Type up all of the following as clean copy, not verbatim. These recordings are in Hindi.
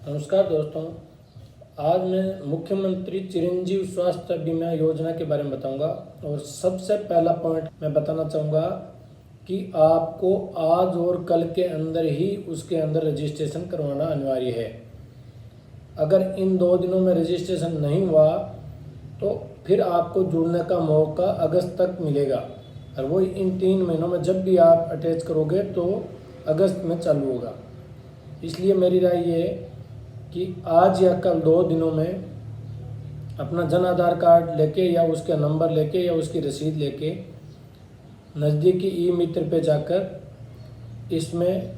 नमस्कार दोस्तों। आज मैं मुख्यमंत्री चिरंजीव स्वास्थ्य बीमा योजना के बारे में बताऊंगा। और सबसे पहला पॉइंट मैं बताना चाहूँगा कि आपको आज और कल के अंदर ही उसके अंदर रजिस्ट्रेशन करवाना अनिवार्य है। अगर इन 2 दिनों में रजिस्ट्रेशन नहीं हुआ तो फिर आपको जुड़ने का मौका अगस्त तक मिलेगा, और वो इन 3 महीनों में जब भी आप अटैच करोगे तो अगस्त में चालू होगा। इसलिए मेरी राय ये है कि आज या कल 2 दिनों में अपना जन आधार कार्ड लेके या उसका नंबर लेके या उसकी रसीद लेके नज़दीकी ई मित्र पे जाकर इसमें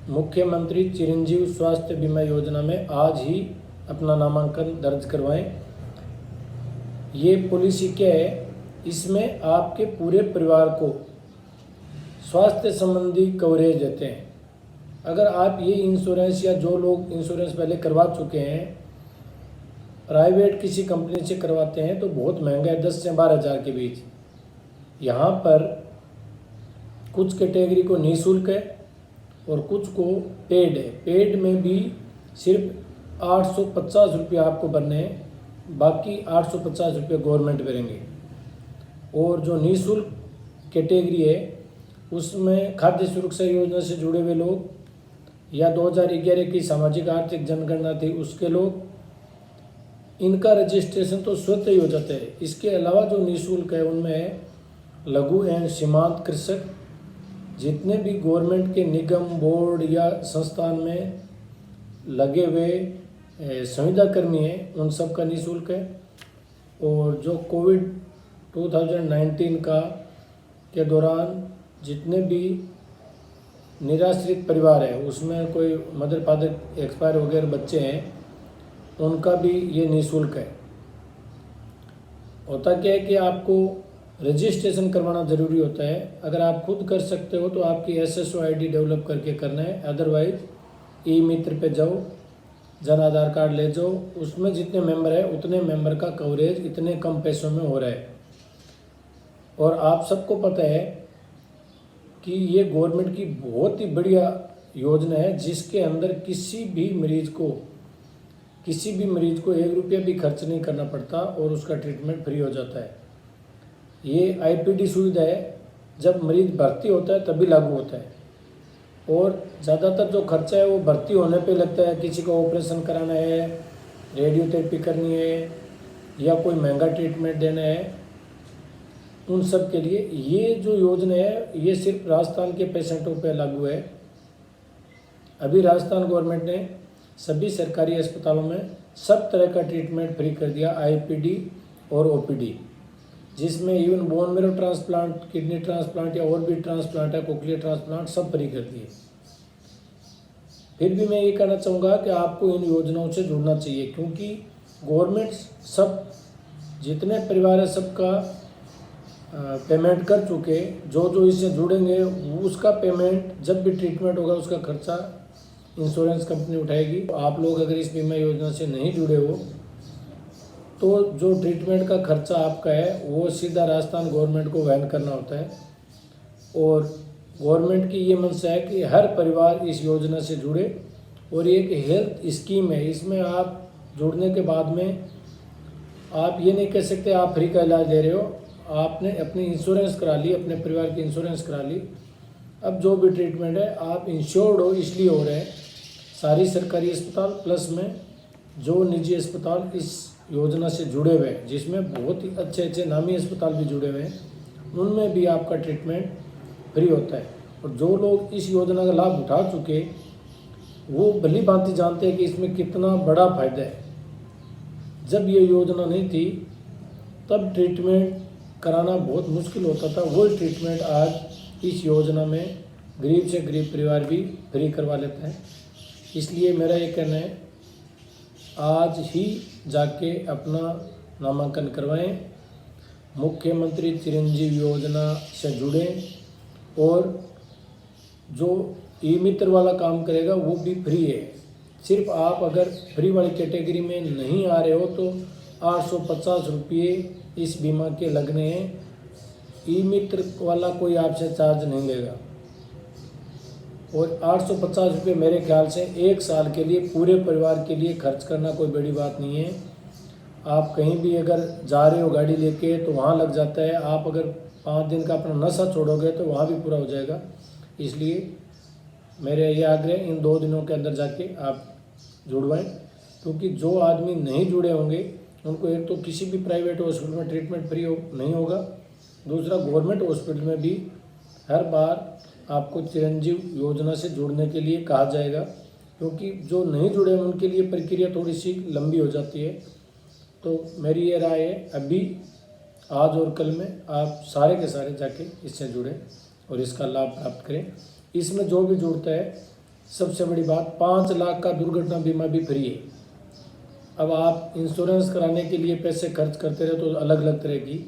मुख्यमंत्री चिरंजीव स्वास्थ्य बीमा योजना में आज ही अपना नामांकन दर्ज करवाएं। ये पॉलिसी क्या है? इसमें आपके पूरे परिवार को स्वास्थ्य संबंधी कवरेज देते हैं। अगर आप ये इंश्योरेंस या जो लोग इंश्योरेंस पहले करवा चुके हैं प्राइवेट किसी कंपनी से करवाते हैं तो बहुत महंगा है, 10 से 12 हज़ार के बीच। यहाँ पर कुछ कैटेगरी को निःशुल्क है और कुछ को पेड है। पेड में भी सिर्फ 850 रुपये आपको भरने हैं, बाकी 850 रुपये गवर्नमेंट भरेंगे। और जो निःशुल्क कैटेगरी है उसमें खाद्य सुरक्षा योजना से जुड़े हुए लोग या 2011 की सामाजिक आर्थिक जनगणना थी उसके लोग, इनका रजिस्ट्रेशन तो स्वतः ही हो जाता है। इसके अलावा जो निःशुल्क है उनमें लघु एवं सीमांत कृषक, जितने भी गवर्नमेंट के निगम बोर्ड या संस्थान में लगे हुए संविदा कर्मी हैं उन सब का निःशुल्क है। और जो कोविड 2019 के दौरान जितने भी निराश्रित परिवार है उसमें कोई मदर फादर एक्सपायर वगैरह बच्चे हैं उनका भी ये निःशुल्क है। होता क्या है कि आपको रजिस्ट्रेशन करवाना ज़रूरी होता है। अगर आप खुद कर सकते हो तो आपकी SSO ID डेवलप करके करना है, अदरवाइज ई मित्र पे जाओ, जन आधार कार्ड ले जाओ, उसमें जितने मेंबर है उतने मेंबर का कवरेज इतने कम पैसों में हो रहा है। और आप सबको पता है कि ये गवर्नमेंट की बहुत ही बढ़िया योजना है जिसके अंदर किसी भी मरीज को 1 रुपया भी खर्च नहीं करना पड़ता और उसका ट्रीटमेंट फ्री हो जाता है। ये IPD सुविधा है, जब मरीज भर्ती होता है तभी लागू होता है। और ज़्यादातर जो खर्चा है वो भर्ती होने पे लगता है। किसी को ऑपरेशन कराना है, रेडियोथेरेपी करनी है या कोई महंगा ट्रीटमेंट देना है, उन सब के लिए ये जो योजना है ये सिर्फ राजस्थान के पेशेंटों पे लागू है। अभी राजस्थान गवर्नमेंट ने सभी सरकारी अस्पतालों में सब तरह का ट्रीटमेंट फ्री कर दिया, IPD और OPD, जिसमें even bone marrow transplant, kidney transplant या और भी ट्रांसप्लांट है, कोक्लियर ट्रांसप्लांट, सब फ्री कर दिए। फिर भी मैं ये कहना चाहूँगा कि आपको इन योजनाओं से जुड़ना चाहिए, क्योंकि गवर्नमेंट सब जितने परिवार है सबका पेमेंट कर चुके। जो इससे जुड़ेंगे उसका पेमेंट जब भी ट्रीटमेंट होगा उसका खर्चा इंश्योरेंस कंपनी उठाएगी। आप लोग अगर इस बीमा योजना से नहीं जुड़े हो तो जो ट्रीटमेंट का खर्चा आपका है वो सीधा राजस्थान गवर्नमेंट को वहन करना होता है। और गवर्नमेंट की ये मंशा है कि हर परिवार इस योजना से जुड़े। और ये एक हेल्थ स्कीम है, इसमें आप जुड़ने के बाद में आप ये नहीं कह सकते आप फ्री का इलाज ले रहे हो। आपने अपनी इंश्योरेंस करा ली, अपने परिवार की इंश्योरेंस करा ली, अब जो भी ट्रीटमेंट है आप इंश्योर्ड हो इसलिए हो रहे हैं। सारी सरकारी अस्पताल प्लस में जो निजी अस्पताल इस योजना से जुड़े हुए हैं, जिसमें बहुत ही अच्छे नामी अस्पताल भी जुड़े हुए हैं, उनमें भी आपका ट्रीटमेंट फ्री होता है। और जो लोग इस योजना का लाभ उठा चुके वो भली भांति जानते हैं कि इसमें कितना बड़ा फायदा है। जब ये योजना नहीं थी तब ट्रीटमेंट कराना बहुत मुश्किल होता था, वो ट्रीटमेंट आज इस योजना में गरीब से गरीब परिवार भी फ्री करवा लेता है। इसलिए मेरा ये कहना है आज ही जाके अपना नामांकन करवाएं, मुख्यमंत्री चिरंजीव योजना से जुड़ें। और जो ई मित्र वाला काम करेगा वो भी फ्री है। सिर्फ आप अगर फ्री वाली कैटेगरी में नहीं आ रहे हो तो 850 रुपये इस बीमा के लगने हैं। ई मित्र वाला कोई आपसे चार्ज नहीं लेगा। और 850 रुपये मेरे ख्याल से 1 साल के लिए पूरे परिवार के लिए खर्च करना कोई बड़ी बात नहीं है। आप कहीं भी अगर जा रहे हो गाड़ी लेके तो वहाँ लग जाता है, आप अगर 5 दिन का अपना नशा छोड़ोगे तो वहाँ भी पूरा हो जाएगा। इसलिए मेरे ये आग्रह, इन 2 दिनों के अंदर जाके आप जुड़वाएं, क्योंकि जो आदमी नहीं जुड़े होंगे उनको एक तो किसी भी प्राइवेट हॉस्पिटल में ट्रीटमेंट फ्री नहीं होगा, दूसरा गवर्नमेंट हॉस्पिटल में भी हर बार आपको चिरंजीव योजना से जुड़ने के लिए कहा जाएगा, क्योंकि जो नहीं जुड़े हैं उनके लिए प्रक्रिया थोड़ी सी लंबी हो जाती है। तो मेरी ये राय है, अभी आज और कल में आप सारे के सारे जाके इससे जुड़ें और इसका लाभ प्राप्त करें। इसमें जो भी जुड़ता है, सबसे बड़ी बात 5 लाख का दुर्घटना बीमा भी फ्री है। अब आप इंश्योरेंस कराने के लिए पैसे खर्च करते रहे तो अलग अलग तरह की,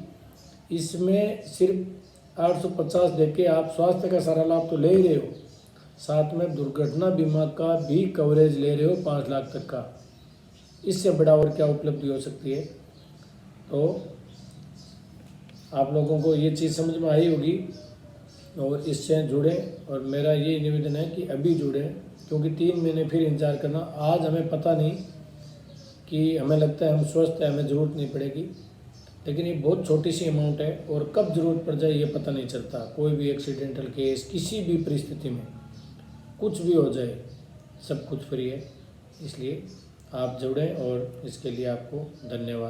इसमें सिर्फ 850 देके आप स्वास्थ्य का सारा लाभ तो ले ही रहे हो, साथ में दुर्घटना बीमा का भी कवरेज ले रहे हो 5 लाख तक का। इससे बड़ा और क्या उपलब्धि हो सकती है। तो आप लोगों को ये चीज़ समझ में आई होगी और इससे जुड़ें। और मेरा ये निवेदन है कि अभी जुड़ें, क्योंकि 3 महीने फिर इंतज़ार करना, आज हमें पता नहीं कि हमें लगता है हम स्वस्थ हैं, हमें ज़रूरत नहीं पड़ेगी, लेकिन ये बहुत छोटी सी अमाउंट है और कब ज़रूरत पड़ जाए ये पता नहीं चलता। कोई भी एक्सीडेंटल केस, किसी भी परिस्थिति में कुछ भी हो जाए, सब कुछ फ्री है। इसलिए आप जुड़ें और इसके लिए आपको धन्यवाद।